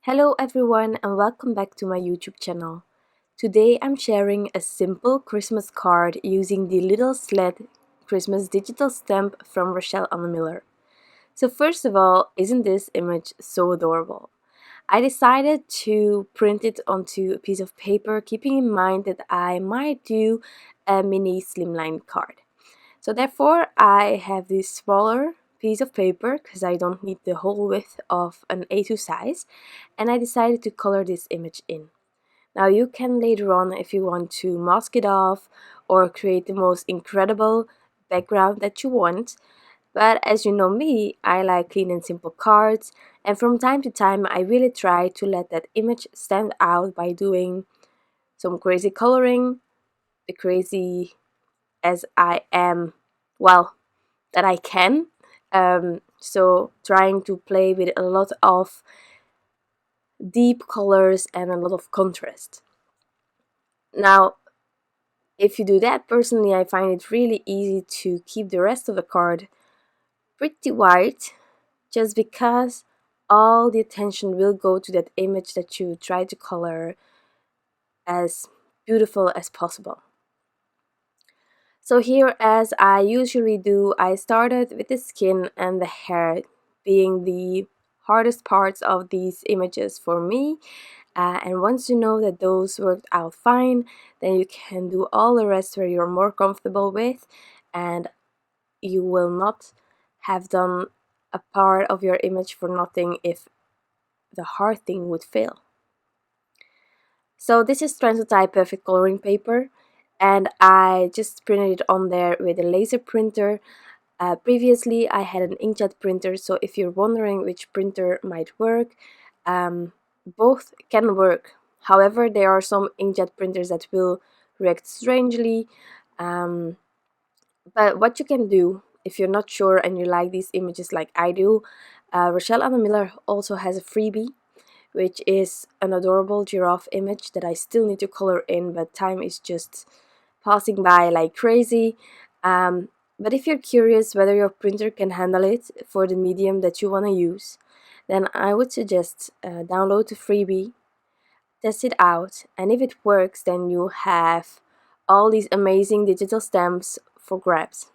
Hello everyone and welcome back to my YouTube channel. Today I'm sharing a simple Christmas card using the Little Sled Christmas digital stamp from Rachelle Anne Miller. So first of all, isn't this image so adorable? I decided to print it onto a piece of paper, keeping in mind that I might do a mini Slimline card. So therefore I have this smaller piece of paper because I don't need the whole width of an A2 size, and I decided to color this image in. Now you can later on, if you want, to mask it off or create the most incredible background that you want, but as you know me, I like clean and simple cards, and from time to time I really try to let that image stand out by doing some crazy coloring, the crazy as I am, well, that I can. So trying to play with a lot of deep colors and a lot of contrast. Now, if you do that, personally, I find it really easy to keep the rest of the card pretty white, just because all the attention will go to that image that you try to color as beautiful as possible. So here, as I usually do, I started with the skin and the hair being the hardest parts of these images for me. And once you know that those worked out fine, then you can do all the rest where you're more comfortable with, and you will not have done a part of your image for nothing if the hard thing would fail. So this is Transotype Perfect Coloring Paper, and I just printed it on there with a laser printer. Previously I had an inkjet printer, so if you're wondering which printer might work, both can work. However, there are some inkjet printers that will react strangely, but what you can do if you're not sure and you like these images like I do, Rachelle Anne Miller also has a freebie, which is an adorable giraffe image that I still need to color in, but time is just passing by like crazy. But if you're curious whether your printer can handle it for the medium that you want to use, then I would suggest download the freebie, test it out, and if it works, then you have all these amazing digital stamps for grabs.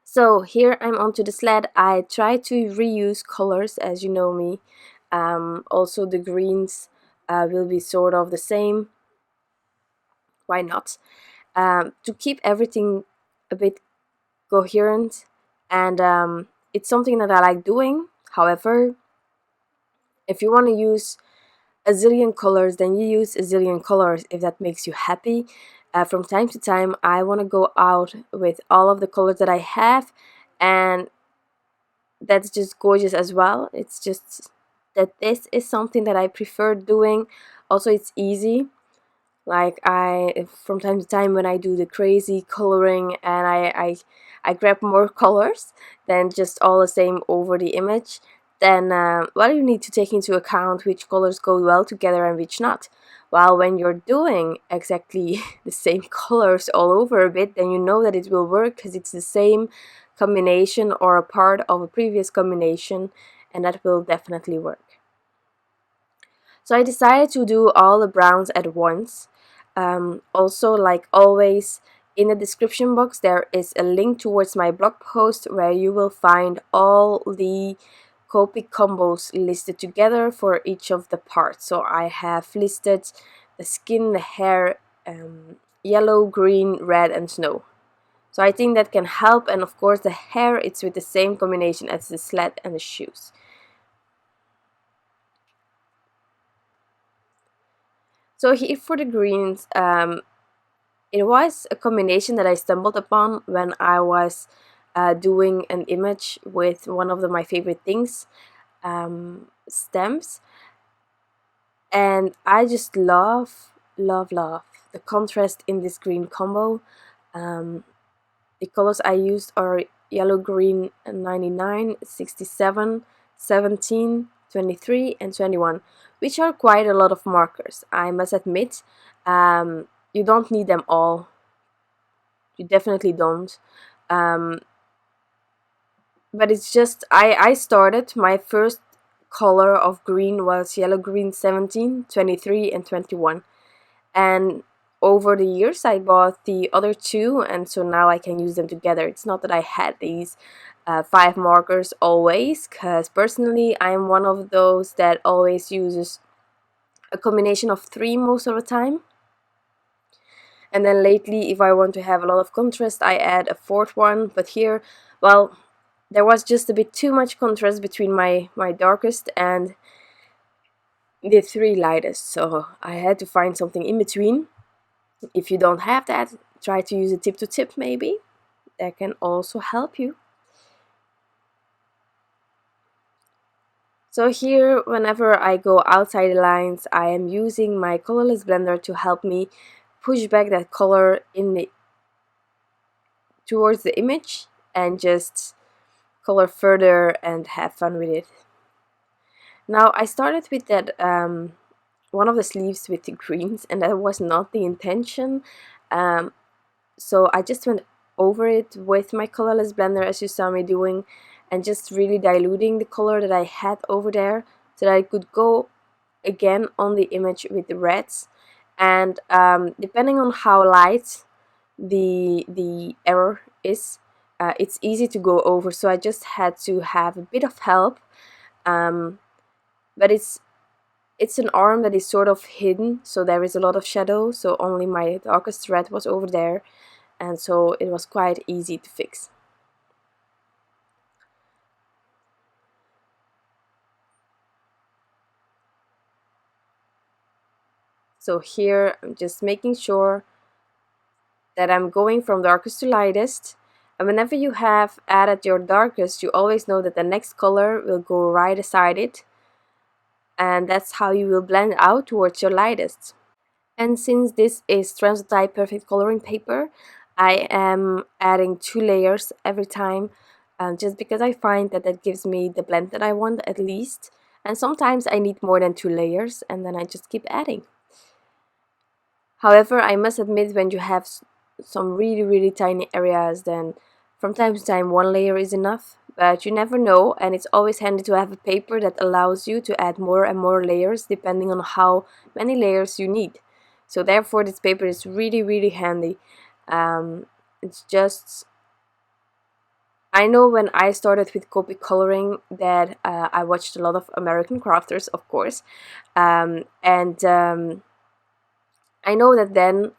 So here I'm onto the sled. I try to reuse colors, as you know me. Also the greens will be sort of the same. Why not? To keep everything a bit coherent, and it's something that I like doing. However, if you want to use a zillion colors, then you use a zillion colors if that makes you happy. From time to time I want to go out with all of the colors that I have, and that's just gorgeous as well. It's just that this is something that I prefer doing. Also, it's easy. Like from time to time when I do the crazy coloring and I grab more colors than just all the same over the image, then well, you need to take into account which colors go well together and which not. While when you're doing exactly the same colors all over a bit, then you know that it will work because it's the same combination or a part of a previous combination, and that will definitely work. So I decided to do all the browns at once. Also, like always, in the description box there is a link towards my blog post where you will find all the Copic combos listed together for each of the parts. So I have listed the skin, the hair, yellow, green, red and snow. So I think that can help, and of course the hair, it's with the same combination as the sled and the shoes. So here for the greens, it was a combination that I stumbled upon when I was doing an image with one of my favorite things, stamps, and I just love the contrast in this green combo. The colors I used are yellow, green, 99, 67, 17, 23 and 21, which are quite a lot of markers, I must admit. You don't need them all. You definitely don't. But it's just, I started my first color of green was yellow green 17, 23 and 21. And over the years I bought the other two, and so now I can use them together. It's not that I had these 5 markers always, because personally I'm one of those that always uses a combination of 3 most of the time. And then lately, if I want to have a lot of contrast, I add a 4th one. But here, well, there was just a bit too much contrast between my darkest and the 3 lightest, so I had to find something in between. If you don't have that, try to use a tip to tip maybe. That can also help you. So here, whenever I go outside the lines, I am using my colorless blender to help me push back that color towards the image and just color further and have fun with it. Now I started with that one of the sleeves with the greens, and that was not the intention. So I just went over it with my colorless blender, as you saw me doing, and just really diluting the color that I had over there so that I could go again on the image with the reds. And depending on how light the error is, it's easy to go over, so I just had to have a bit of help. But it's an arm that is sort of hidden, so there is a lot of shadow, so only my darkest red was over there, and so it was quite easy to fix. So here I'm just making sure that I'm going from darkest to lightest, and whenever you have added your darkest, you always know that the next color will go right beside it, and that's how you will blend out towards your lightest. And since this is Transotype perfect coloring paper, I am adding 2 layers every time, just because I find that that gives me the blend that I want at least. And sometimes I need more than 2 layers, and then I just keep adding. However, I must admit, when you have some really tiny areas, then from time to time 1 layer is enough. But you never know, and it's always handy to have a paper that allows you to add more and more layers depending on how many layers you need. So therefore this paper is really handy. It's just, I know when I started with Copic coloring that I watched a lot of American crafters, of course, and I know that then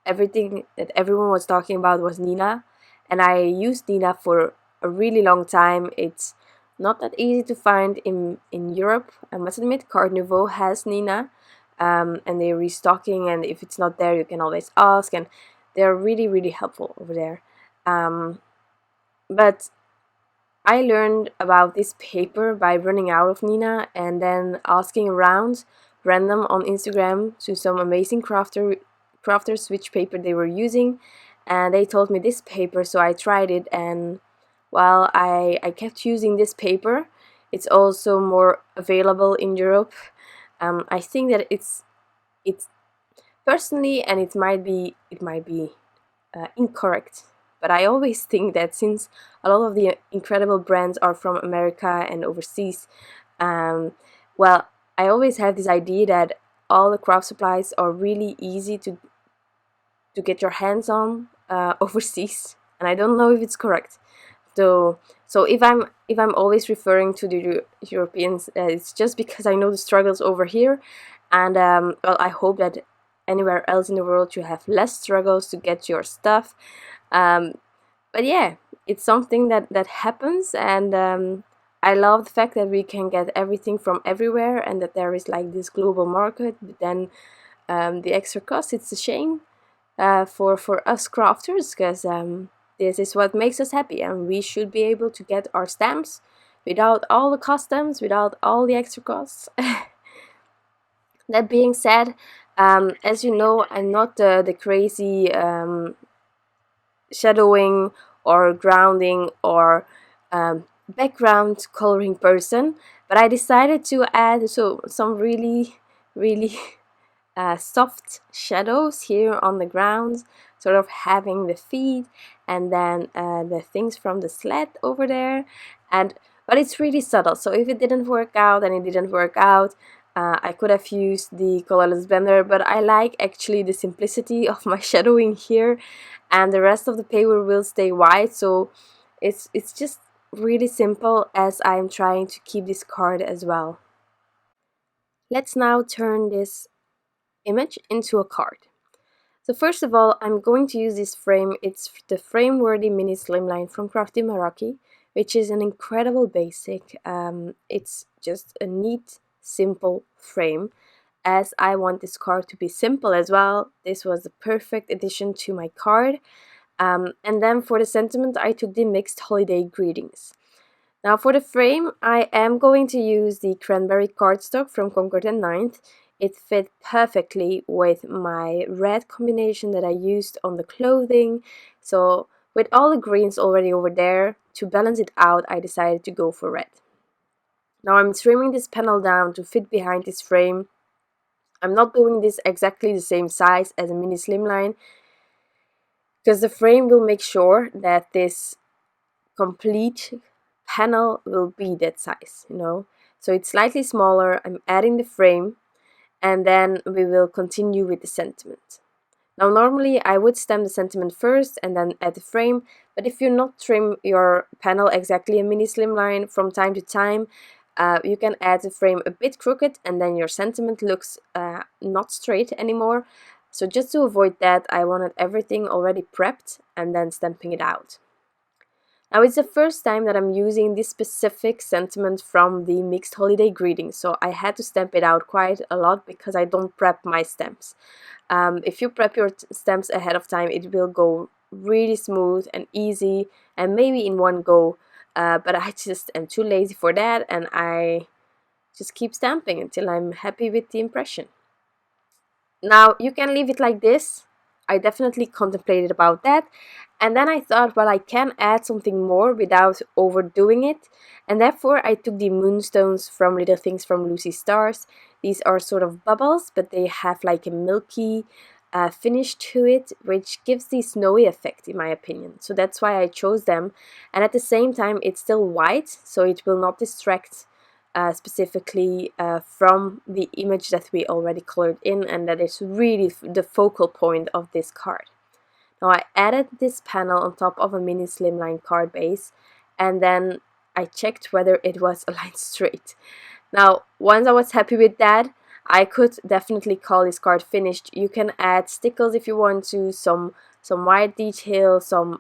everything that everyone was talking about was Nina, and I used Nina for a really long time. It's not that easy to find in Europe, I must admit. NUVO has Nina, and they're restocking, and if it's not there you can always ask, and they're really helpful over there. But I learned about this paper by running out of Nina and then asking around random on Instagram to some amazing crafters which paper they were using, and they told me this paper, so I tried it, and while I kept using this paper, it's also more available in Europe. I think that it's personally, and it might be incorrect, but I always think that since a lot of the incredible brands are from America and overseas, well, I always have this idea that all the craft supplies are really easy to get your hands on overseas, and I don't know if it's correct. So if I'm always referring to the Europeans, it's just because I know the struggles over here, and well, I hope that anywhere else in the world you have less struggles to get your stuff. But yeah, it's something that happens, and I love the fact that we can get everything from everywhere, and that there is like this global market. But then the extra cost, it's a shame for us crafters, because this is what makes us happy, and we should be able to get our stamps without all the customs, without all the extra costs. That being said, as you know, I'm not the crazy shadowing or grounding or background coloring person, but I decided to add some really soft shadows here on the ground, sort of having the feet and then the things from the sled over there. And but it's really subtle. So if it didn't work out, then it didn't work out. I could have used the colorless blender, but I like actually the simplicity of my shadowing here, and the rest of the paper will stay white, so it's just really simple, as I'm trying to keep this card as well. Let's now turn this image into a card. So first of all, I'm going to use this frame. It's the frame-worthy mini Slimline from Crafty Meraki, which is an incredible basic. It's just a neat, simple frame. As I want this card to be simple as well, this was the perfect addition to my card. And then for the sentiment, I took the mixed holiday greetings. Now for the frame, I am going to use the Cranberry cardstock from Concord and 9th. It fit perfectly with my red combination that I used on the clothing. So with all the greens already over there, to balance it out, I decided to go for red. Now I'm trimming this panel down to fit behind this frame. I'm not doing this exactly the same size as a mini Slimline, because the frame will make sure that this complete panel will be that size, you know. So it's slightly smaller. I'm adding the frame, and then we will continue with the sentiment. Now normally I would stamp the sentiment first and then add the frame, but if you not trim your panel exactly a mini Slimline, from time to time you can add the frame a bit crooked, and then your sentiment looks not straight anymore. So just to avoid that, I wanted everything already prepped and then stamping it out. Now it's the first time that I'm using this specific sentiment from the mixed holiday greetings, so I had to stamp it out quite a lot because I don't prep my stamps. If you prep your stamps ahead of time, it will go really smooth and easy, and maybe in one go, but I just am too lazy for that, and I just keep stamping until I'm happy with the impression. Now you can leave it like this. I definitely contemplated about that, and then I thought, well, I can add something more without overdoing it, and therefore I took the Moonstones from Little Things from Lucy Stars. These are sort of bubbles, but they have like a milky finish to it, which gives the snowy effect in my opinion. So that's why I chose them, and at the same time it's still white, so it will not distract specifically from the image that we already colored in, and that is really the focal point of this card. Now I added this panel on top of a mini Slimline card base, and then I checked whether it was aligned straight. Now once I was happy with that, I could definitely call this card finished. You can add stickles if you want to, some white detail, some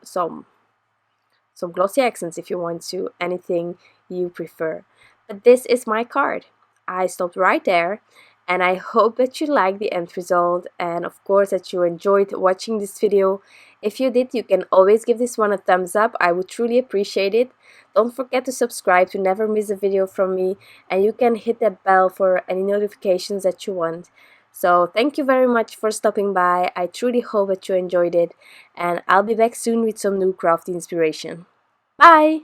glossy accents if you want to, anything you prefer. But this is my card. I stopped right there, and I hope that you like the end result, and of course that you enjoyed watching this video. If you did, you can always give this one a thumbs up. I would truly appreciate it. Don't forget to subscribe to never miss a video from me, and you can hit that bell for any notifications that you want. So thank you very much for stopping by. I truly hope that you enjoyed it, and I'll be back soon with some new crafty inspiration. Bye!